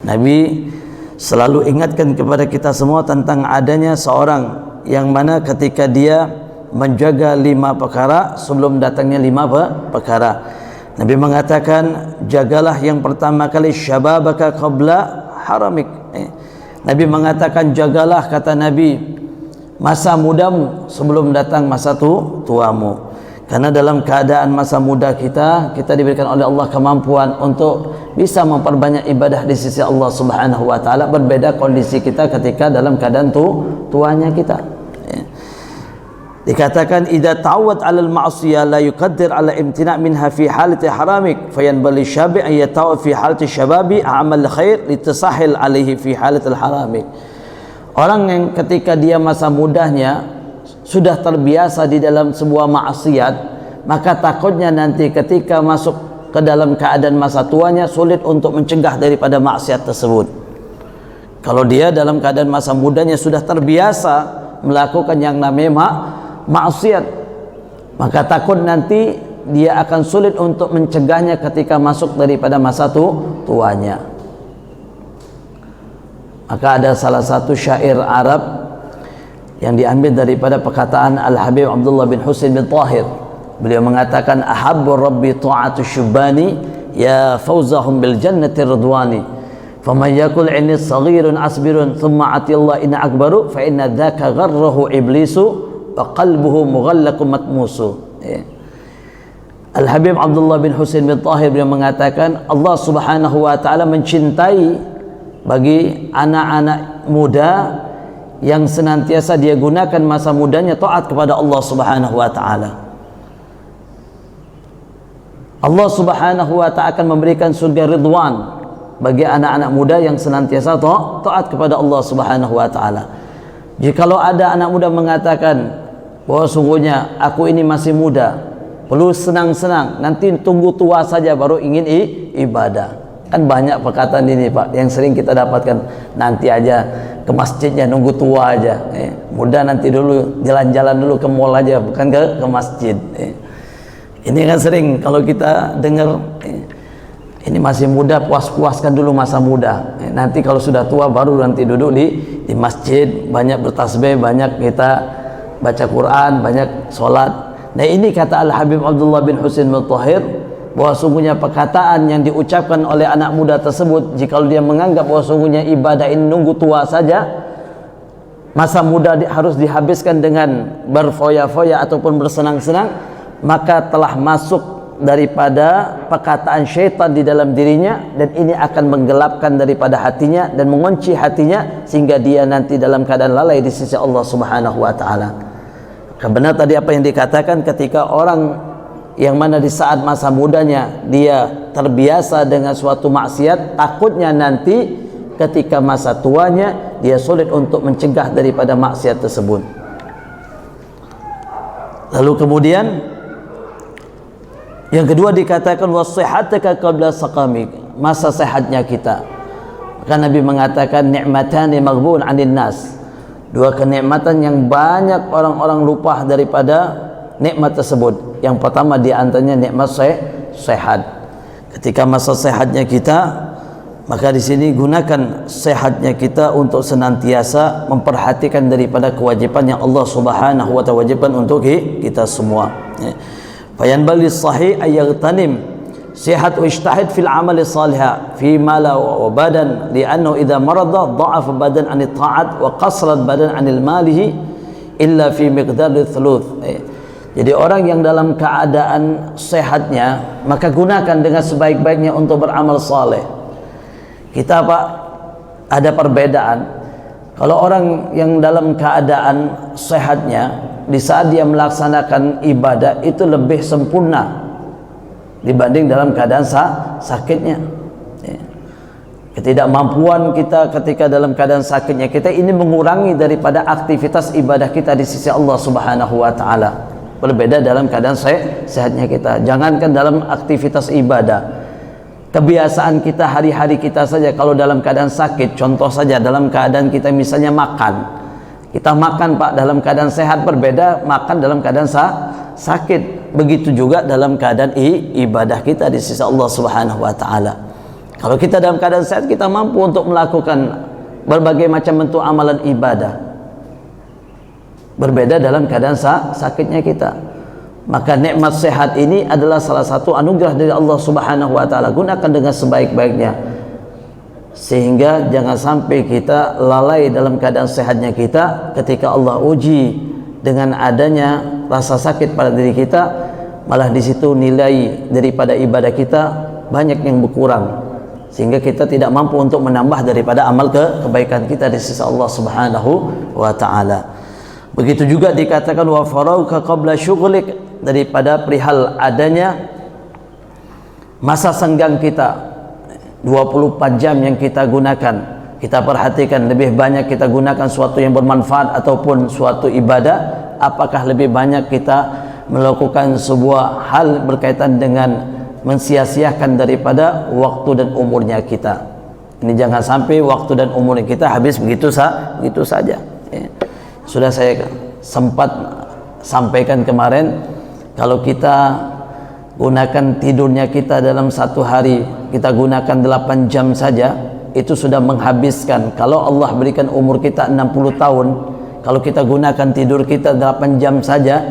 Nabi selalu ingatkan kepada kita semua tentang adanya seorang yang mana ketika dia menjaga 5 perkara sebelum datangnya 5 perkara. Nabi mengatakan, jagalah yang pertama kali syababaka qabla haramik. Nabi mengatakan, jagalah, kata Nabi, masa mudamu sebelum datang masa tuamu. Karena dalam keadaan masa muda kita diberikan oleh Allah kemampuan untuk bisa memperbanyak ibadah di sisi Allah Subhanahu wa taala. Berbeda kondisi kita ketika dalam keadaan tuanya kita. Dikatakan, idza ta'awwad 'alal ma'siyah la yuqaddir 'ala imtina' minha fi halati haramik fayanbali syabi' an yata'awwad fi halati syababi a'mal khair litasahhil 'alaihi fi halatil haramik. Orang yang ketika dia masa mudanya sudah terbiasa di dalam sebuah maksiat, maka takutnya nanti ketika masuk ke dalam keadaan masa tuanya sulit untuk mencegah daripada maksiat tersebut. Kalau dia dalam keadaan masa mudanya sudah terbiasa melakukan yang namanya maksiat, maka takut nanti dia akan sulit untuk mencegahnya ketika masuk daripada masa tuanya. Maka ada salah satu syair Arab yang diambil daripada perkataan Al-Habib Abdullah bin Husain bin Tahir. Beliau mengatakan, ahabbu rabbi ta'atu syubani ya fawzahum bil jannati ridwani faman yakul inni saghirun asbirun thumma ati Allah inna akbaru fa inna dhaka gharrahu iblisu wa qalbuhu mughallaqun matmusu. Al-Habib Abdullah bin Husain bin Tahir beliau mengatakan, Allah Subhanahu wa taala mencintai bagi anak-anak muda yang senantiasa dia gunakan masa mudanya taat kepada Allah Subhanahu wa taala. Allah Subhanahu wa taala akan memberikan surga ridwan bagi anak-anak muda yang senantiasa taat kepada Allah Subhanahu wa taala. Jikalau ada anak muda mengatakan bahwa sungguhnya aku ini masih muda, perlu senang-senang, nanti tunggu tua saja baru ingin ibadah. Kan banyak perkataan ini Pak yang sering kita dapatkan, nanti aja ke masjidnya, nunggu tua aja, muda nanti dulu, jalan-jalan dulu ke mall aja, bukan ke masjid. Ini kan sering kalau kita dengar, ini masih muda, puas-puaskan dulu masa muda, nanti kalau sudah tua baru nanti duduk di masjid, banyak bertasbih, banyak kita baca Quran, banyak sholat. Nah ini kata Al-Habib Abdullah bin Husain bin Tahir, bahwa sungguhnya perkataan yang diucapkan oleh anak muda tersebut, jika dia menganggap bahwa sungguhnya ibadah ini nunggu tua saja, masa muda harus dihabiskan dengan berfoya-foya ataupun bersenang-senang, maka telah masuk daripada perkataan syaitan di dalam dirinya, dan ini akan menggelapkan daripada hatinya dan mengunci hatinya sehingga dia nanti dalam keadaan lalai di sisi Allah Subhanahu wa taala. Benar tadi apa yang dikatakan, ketika orang yang mana di saat masa mudanya dia terbiasa dengan suatu maksiat, takutnya nanti ketika masa tuanya dia sulit untuk mencegah daripada maksiat tersebut. Lalu kemudian yang kedua dikatakan, wasihataka qabla saqamik, masa sehatnya kita. Maka Nabi mengatakan, ni'matani maghbun 'anil nas, dua kenikmatan yang banyak orang-orang lupa daripada nikmat tersebut. Yang pertama di antaranya nikmat sehat. Ketika masa sehatnya kita, maka di sini gunakan sehatnya kita untuk senantiasa memperhatikan daripada kewajiban yang Allah Subhanahu wa taala wajibkan untuk kita semua. Fayan balis sahih ayaghtanim sihat wa ijtahid fil amali salihah fi mala wa badan li'annahu idza marada dha'afa badan an ta'at wa qasrat badan anil malihi illa fi miqdar thuluth. Jadi orang yang dalam keadaan sehatnya, maka gunakan dengan sebaik-baiknya untuk beramal saleh. Kita Pak, ada perbedaan. Kalau orang yang dalam keadaan sehatnya, di saat dia melaksanakan ibadah itu lebih sempurna dibanding dalam keadaan sakitnya. Ketidakmampuan kita ketika dalam keadaan sakitnya kita ini mengurangi daripada aktivitas ibadah kita di sisi Allah Subhanahu wa taala. Berbeda dalam keadaan sehatnya kita. Jangankan dalam aktivitas ibadah, kebiasaan kita hari-hari kita saja kalau dalam keadaan sakit, contoh saja dalam keadaan kita misalnya makan, kita makan Pak dalam keadaan sehat, berbeda makan dalam keadaan sakit. Begitu juga dalam keadaan ibadah kita di sisi Allah Subhanahu wa taala. Kalau kita dalam keadaan sehat, kita mampu untuk melakukan berbagai macam bentuk amalan ibadah. Berbeda dalam keadaan sakitnya kita. Maka nikmat sehat ini adalah salah satu anugerah dari Allah Subhanahu wa taala. Gunakan dengan sebaik-baiknya, sehingga jangan sampai kita lalai dalam keadaan sehatnya kita. Ketika Allah uji dengan adanya rasa sakit pada diri kita, malah di situ nilai daripada ibadah kita banyak yang berkurang, sehingga kita tidak mampu untuk menambah daripada amal kebaikan kita di sisi Allah Subhanahu wa taala. Begitu juga dikatakan wa farauka qabla syughlik, daripada perihal adanya masa senggang kita 24 jam yang kita gunakan. Kita perhatikan lebih banyak kita gunakan suatu yang bermanfaat ataupun suatu ibadah, apakah lebih banyak kita melakukan sebuah hal berkaitan dengan mensia-siakan daripada waktu dan umurnya kita. Ini jangan sampai waktu dan umurnya kita habis begitu saja. Sudah saya sempat sampaikan kemarin, kalau kita gunakan tidurnya kita dalam satu hari, kita gunakan 8 jam saja, itu sudah menghabiskan. Kalau Allah berikan umur kita 60 tahun, kalau kita gunakan tidur kita 8 jam saja,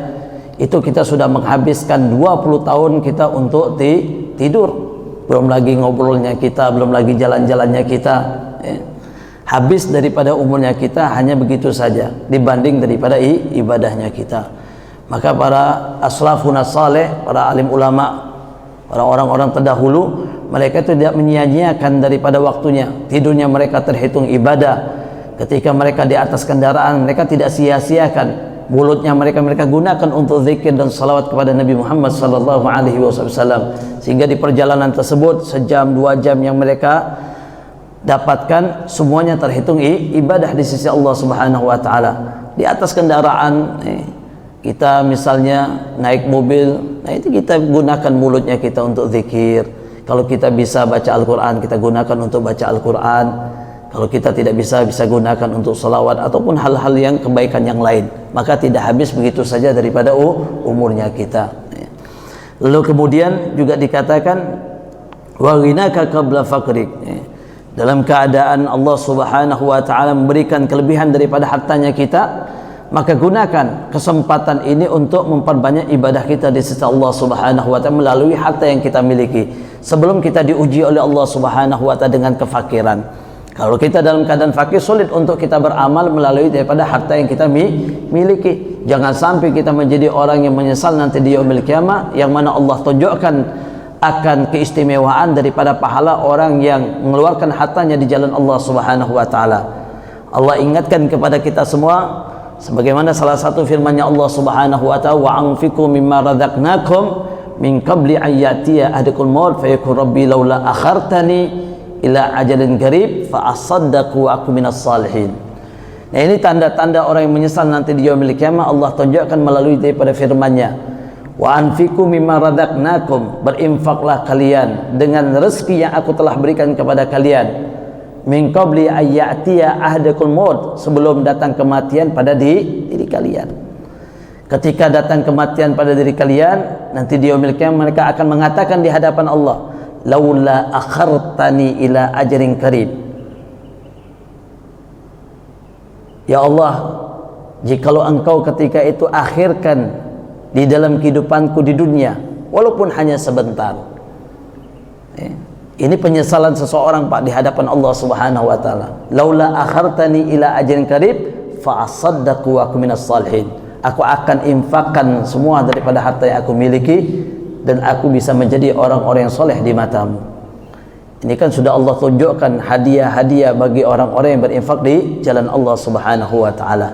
itu kita sudah menghabiskan 20 tahun kita untuk tidur. Belum lagi ngobrolnya kita, belum lagi jalan-jalannya kita. Habis daripada umurnya kita hanya begitu saja dibanding daripada ibadahnya kita. Maka para aslafun saleh, para alim ulama, para orang-orang terdahulu, mereka itu tidak menyia-nyiakan daripada waktunya. Tidurnya mereka terhitung ibadah. Ketika mereka di atas kendaraan, mereka tidak sia-siakan. Mulutnya mereka gunakan untuk zikir dan salawat kepada Nabi Muhammad sallallahu alaihi wasallam, sehingga di perjalanan tersebut sejam 2 jam yang mereka dapatkan semuanya terhitung ibadah di sisi Allah Subhanahu wa taala. Di atas kendaraan kita misalnya naik mobil, itu kita gunakan mulutnya kita untuk zikir. Kalau kita bisa baca Al-Quran, kita gunakan untuk baca Al-Quran. Kalau kita tidak bisa gunakan untuk salawat ataupun hal-hal yang kebaikan yang lain. Maka tidak habis begitu saja daripada umurnya kita. Lalu kemudian juga dikatakan wa ghinaka qabla faqrik. Dalam keadaan Allah Subhanahu wa taala memberikan kelebihan daripada hartanya kita, maka gunakan kesempatan ini untuk memperbanyak ibadah kita di sisi Allah Subhanahu wa taala melalui harta yang kita miliki, sebelum kita diuji oleh Allah Subhanahu wa taala dengan kefakiran. Kalau kita dalam keadaan fakir, sulit untuk kita beramal melalui daripada harta yang kita miliki. Jangan sampai kita menjadi orang yang menyesal nanti di yaumil qiyamah, yang mana Allah tunjukkan akan keistimewaan daripada pahala orang yang mengeluarkan hartanya di jalan Allah Subhanahu wa taala. Allah ingatkan kepada kita semua, sebagaimana salah satu firman-Nya Allah Subhanahu wa taala, wa anfiqu mimma razaqnakum min qabli an ya'tiya ahadakumul maut fa yaqul rabbi laula akhartani ila ajalin qarib fa asaddaqu wa aku minas salihin. Nah, ini tanda-tanda orang yang menyesal nanti di yaumil qiyamah. Allah tunjukkan melalui daripada firman-Nya, wa anfiqu mimma razaqnakum, berinfaklah kalian dengan rezeki yang aku telah berikan kepada kalian, min qabli ayyatiya ahadakumul maut, sebelum datang kematian pada diri kalian. Ketika datang kematian pada diri kalian, nanti di yaumil qiyamah mereka akan mengatakan di hadapan Allah, laula akhartani ila ajalin qarib. Ya Allah, jikalau engkau ketika itu akhirkan di dalam kehidupanku di dunia, walaupun hanya sebentar. Ini penyesalan seseorang Pak di hadapan Allah Subhanahu wa taala. Laula akhartani ila ajalin qarib fa asaddaqu wa aku minas salihin. Aku akan infakkan semua daripada harta yang aku miliki dan aku bisa menjadi orang-orang yang soleh di matamu. Ini kan sudah Allah tunjukkan hadiah-hadiah bagi orang-orang yang berinfak di jalan Allah Subhanahu wa taala.